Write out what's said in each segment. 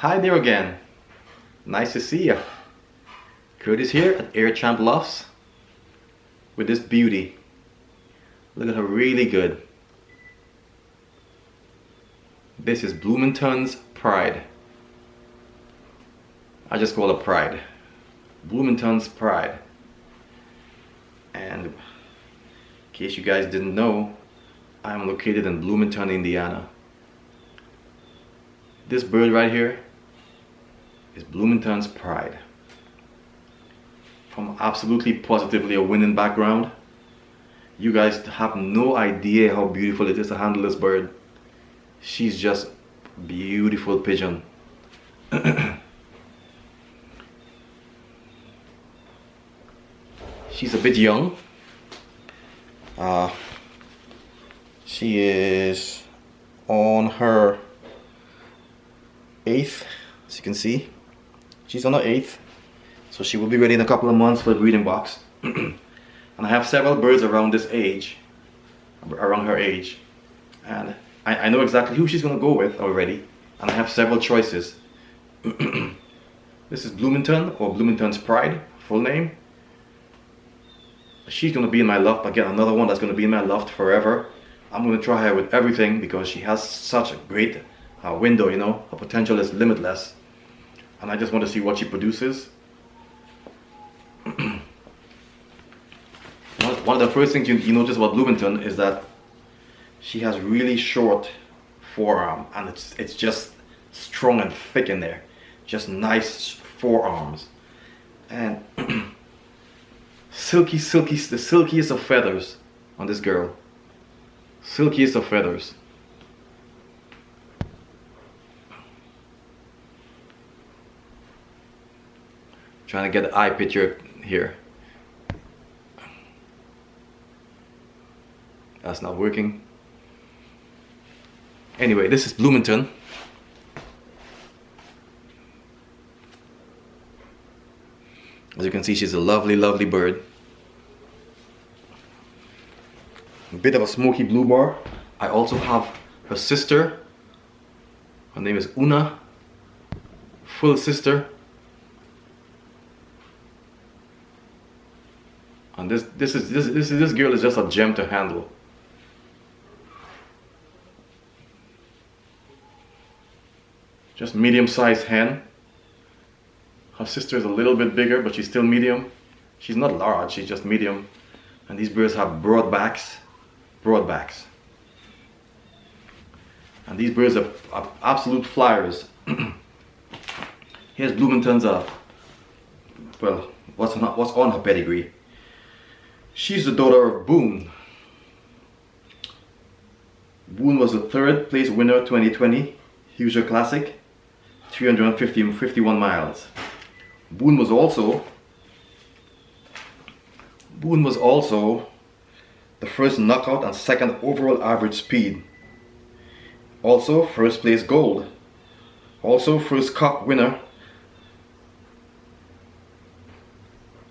Hi there again. Nice to see you. Curtis here at Air Champ Lofts with this beauty. Look at her, really good. This is Bloomington's Pride. I just call her Pride. Bloomington's Pride. And in case you guys didn't know, I'm located in Bloomington, Indiana. This bird right here is Bloomington's Pride. From absolutely positively a winning background, you guys have no idea how beautiful it is to handle this bird. She's just a beautiful pigeon. She's a bit young. She is on her 8th, as you can see. She's on her 8th, so she will be ready in a couple of months for the breeding box. And I have several birds around this age, around her age, and I know exactly who she's gonna go with already, and I have several choices. This is Bloomington, or Bloomington's Pride, full name. She's gonna be in my loft. Again, another one that's gonna be in my loft forever. I'm gonna try her with everything because she has such a great window, you know. Her potential is limitless, and I just want to see what she produces. One of the first things you notice about Bloomington is that she has really short forearm, and it's just strong and thick in there. Just nice forearms, and silky, the silkiest of feathers on this girl. Silkiest of feathers. Trying to get the eye picture here. That's not working. Anyway, this is Bloomington. As you can see, she's a lovely, lovely bird. A bit of a smoky blue bar. I also have her sister. Her name is Una. Full sister. And this girl is just a gem to handle. Just medium-sized hen. Her sister is a little bit bigger, but she's still medium. She's not large, she's just medium. And these birds have broad backs. And these birds are absolute flyers. Here's Bloomington's well, what's on her pedigree. She's the daughter of Boone. Boone was the 3rd place winner 2020 Hoosier Classic, 351 miles. Boone was also the first knockout and 2nd overall average speed. Also 1st place gold. Also first cock winner.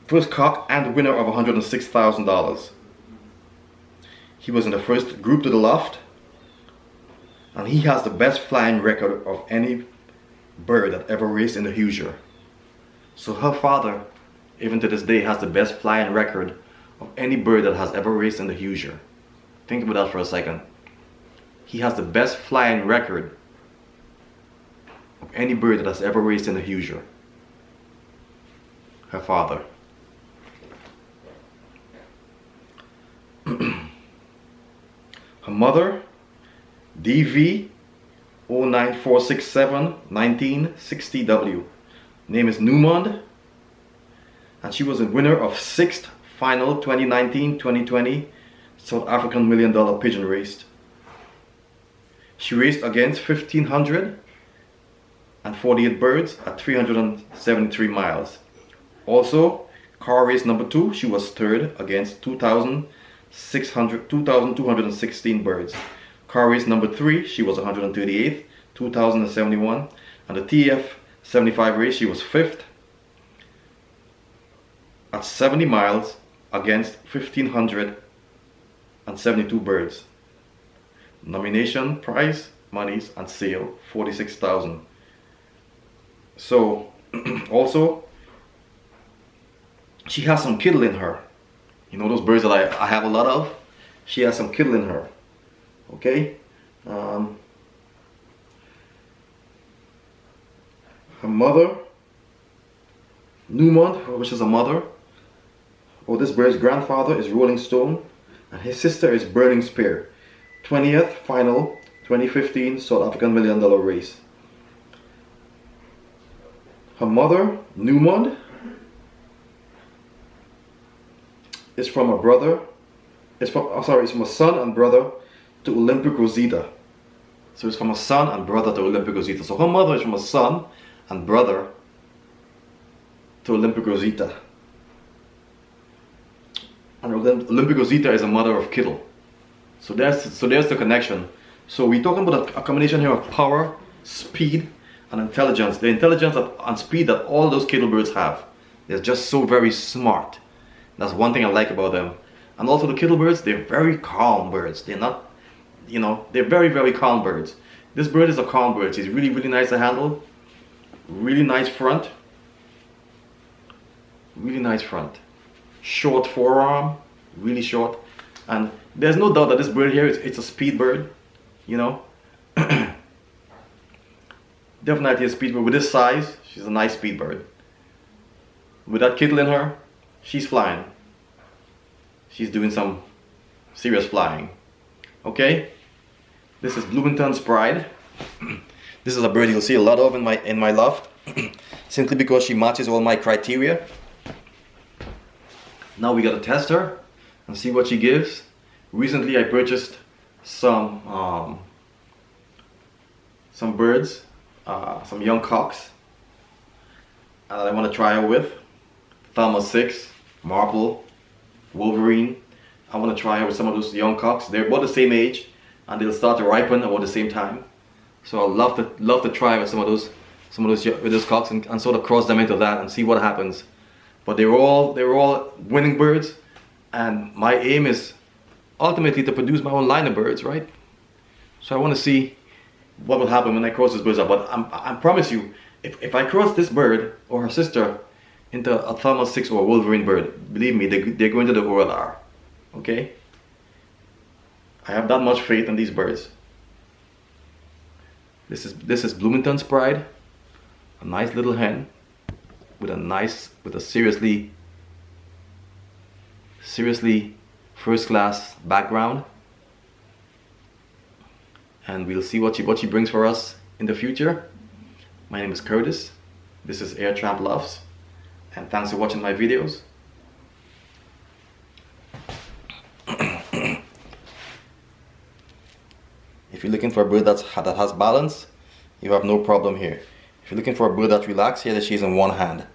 First cock and winner of $106,000. He was in the first group to the loft, and he has the best flying record of any bird that ever raced in the Hoosier. So her father, even to this day, has the best flying record of any bird that has ever raced in the Hoosier. Think about that for a second. He has the best flying record of any bird that has ever raced in the Hoosier. Her father. Her mother, DV 09467 1960W. Name is Neumond, and she was a winner of 6th final 2019-2020 South African $1 Million Pigeon Race. She raced against 1,548 birds at 373 miles. Also, car race number 2, she was 3rd against 2,216 birds. Car race number 3, she was 138th, 2,071, and the TF 75 race, she was 5th at 70 miles against 1,572 birds. Nomination, prize, monies, and sale, $46,000. So also she has some Kittel in her. You know those birds that I have a lot of? She has some Kittel in her. Okay? Her mother, Neumond, which is a mother. Oh, this bird's grandfather is Rolling Stone, and his sister is Burning Spear. 20th final 2015 South African $1 million race. Her mother, Neumond, is from a brother. It's from a son and brother to Olympic Rosita. So it's from a son and brother to Olympic Rosita. So her mother is from a son and brother to Olympic Rosita. And Olympic Rosita is a mother of Kittel. So there's the connection. So we're talking about a combination here of power, speed, and intelligence. The intelligence and speed that all those Kittel birds have. They're just so very smart. That's one thing I like about them. And also the Kittel birds, they're very calm birds. They're not, you know, they're very, very calm birds. This bird is a calm bird. He's really, really nice to handle. Really nice front. Really nice front. Short forearm, really short. And there's no doubt that this bird here, it's a speed bird, you know. Definitely a speed bird. With this size, she's a nice speed bird. With that Kittel in her, she's flying. She's doing some serious flying. Okay? This is Bloomington's Pride. This is a bird you'll see a lot of in my loft. Simply because she matches all my criteria. Now we gotta test her and see what she gives. Recently I purchased some birds, some young cocks that I want to try her with. Thelma 6, Marple, Wolverine. I want to try her with some of those young cocks. They're about the same age and they'll start to ripen about the same time. So I'd love to try with some of those with those cocks and sort of cross them into that and see what happens. But they're all winning birds, and my aim is ultimately to produce my own line of birds, right? So I want to see what will happen when I cross these birds up. But I promise you, if I cross this bird or her sister into a Thelma 6 or a Wolverine bird, believe me, they're going to the OLR. Okay? I have that much faith in these birds. This is Bloomington's Pride, a nice little hen with a seriously first class background, and we'll see what she brings for us in the future. My name is Curtis. This is Air Champ Lofts, and thanks for watching my videos. If you're looking for a bird that has balance, you have no problem here. If you're looking for a bird that's relaxed, here she's in one hand.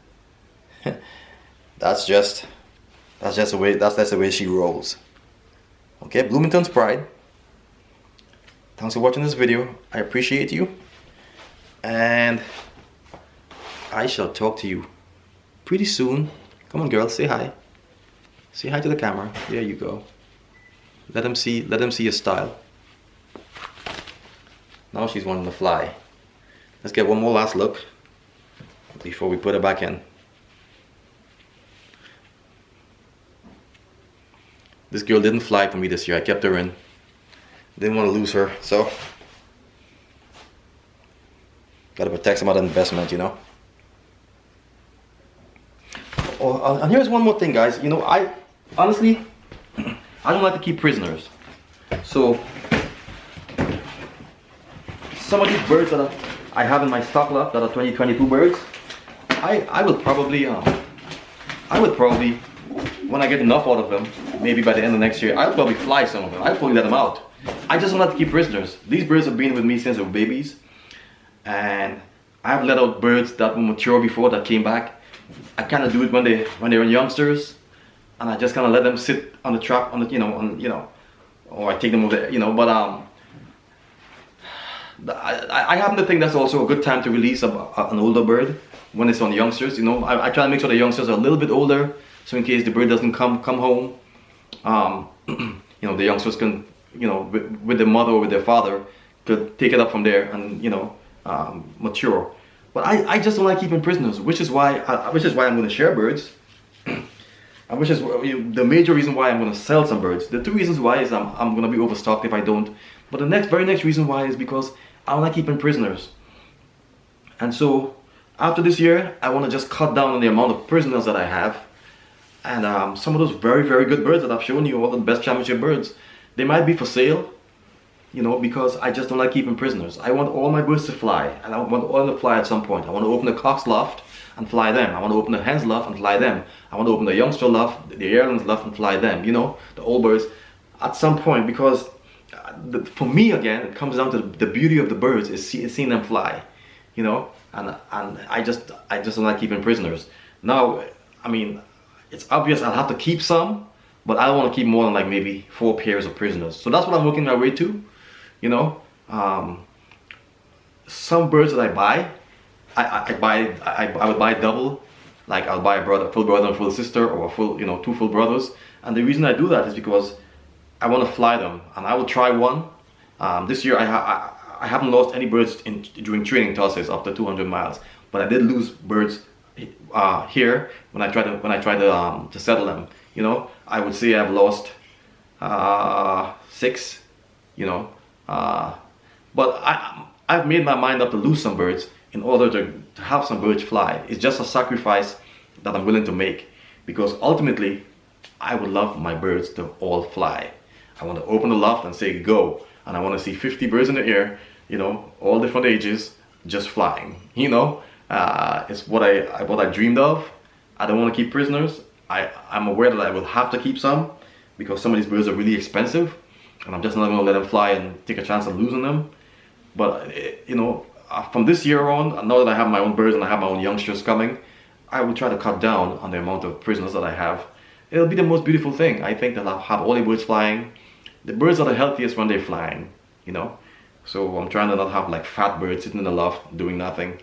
that's just the way she rolls. Okay, Bloomington's Pride. Thanks for watching this video. I appreciate you, and I shall talk to you pretty soon. Come on, girl, say hi. Say hi to the camera. There you go. Let them see your style. Now she's wanting to fly. Let's get one more last look before we put her back in. This girl didn't fly for me this year. I kept her in. Didn't want to lose her, so gotta protect some other investment, you know. Oh, and here's one more thing, guys. You know, I honestly I don't like to keep prisoners. So some of these birds that I have in my stock lot that are 2022 birds, I would probably when I get enough out of them, maybe by the end of next year, I'll probably fly some of them. I'll probably let them out. I just don't like to keep prisoners. These birds have been with me since they were babies, and I've let out birds that were mature before that came back. I kind of do it when they're youngsters, and I just kind of let them sit on the trap, or I take them over there, you know. But I happen to think that's also a good time to release an older bird when it's on youngsters. You know, I try to make sure the youngsters are a little bit older, so in case the bird doesn't come home, you know, the youngsters can, you know, with their mother or with their father, could take it up from there and, you know, mature. But I just don't like keeping prisoners, which is why I'm going to share birds. And which is the major reason why I'm going to sell some birds. The two reasons why is I'm going to be overstocked if I don't. But the very next reason why is because I don't like keeping prisoners. And so after this year, I want to just cut down on the amount of prisoners that I have. And some of those very, very good birds that I've shown you, all the best championship birds, they might be for sale, you know, because I just don't like keeping prisoners. I want all my birds to fly, and I want all to fly at some point. I want to open the cock's loft and fly them. I want to open the hen's loft and fly them. I want to open the youngster loft, the yearling's loft, and fly them, you know, the old birds at some point, because for me, again, it comes down to the beauty of the birds is seeing them fly, you know, and I just don't like keeping prisoners. Now, I mean, it's obvious I'll have to keep some, but I don't want to keep more than like maybe 4 pairs of prisoners. So that's what I'm working my way to, you know. Some birds that I buy, I would buy double, like I'll buy a full brother and full sister, or a full, you know, 2 full brothers. And the reason I do that is because I want to fly them, and I will try one. This year I haven't lost any birds during training tosses up to 200 miles, but I did lose birds here when I tried to settle them. You know, I would say I've lost 6, you know, but I've made my mind up to lose some birds in order to have some birds fly. It's just a sacrifice that I'm willing to make, because ultimately I would love my birds to all fly. I want to open the loft and say go, and I want to see 50 birds in the air, you know, all different ages, just flying, you know. It's what I dreamed of. I don't want to keep prisoners. I'm aware that I will have to keep some, because some of these birds are really expensive, and I'm just not going to let them fly and take a chance of losing them. But you know, from this year on, now that I have my own birds and I have my own youngsters coming, I will try to cut down on the amount of prisoners that I have. It'll be the most beautiful thing. I think that I'll have all the birds flying. The birds are the healthiest when they're flying, you know. So I'm trying to not have like fat birds sitting in the loft doing nothing,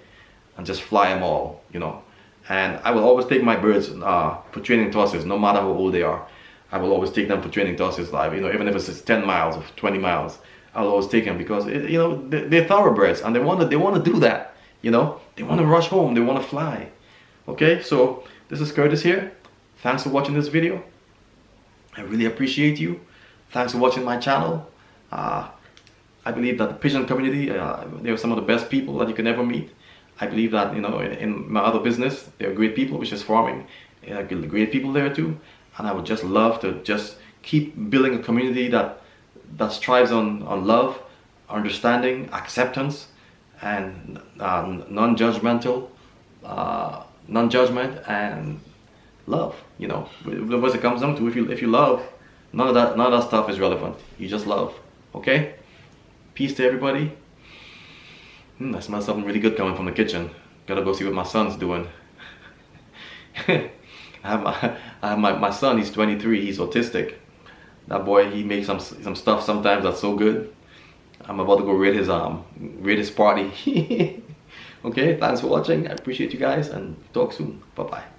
and just fly them all, you know. And I will always take my birds for training tosses, no matter how old they are. I will always take them for training tosses live, you know, even if it's 10 miles or 20 miles. I'll always take them, because you know, they're thoroughbreds, and they want to do that, you know. They want to rush home, they want to fly. Okay, so this is Curtis here. Thanks for watching this video. I really appreciate you. Thanks for watching my channel. I believe that the pigeon community, they're some of the best people that you can ever meet. I believe that, you know, in my other business, they're great people, which is farming. Great people there too. And I would just love to just keep building a community that strives on love, understanding, acceptance, and non-judgment and love. You know, what it comes down to, if you love, none of that stuff is relevant. You just love. Okay? Peace to everybody. I smell something really good coming from the kitchen. Gotta go see what my son's doing. I have my son. He's 23. He's autistic. That boy, he makes some stuff sometimes that's so good. I'm about to go raid his party. Okay, thanks for watching. I appreciate you guys, and talk soon. Bye bye.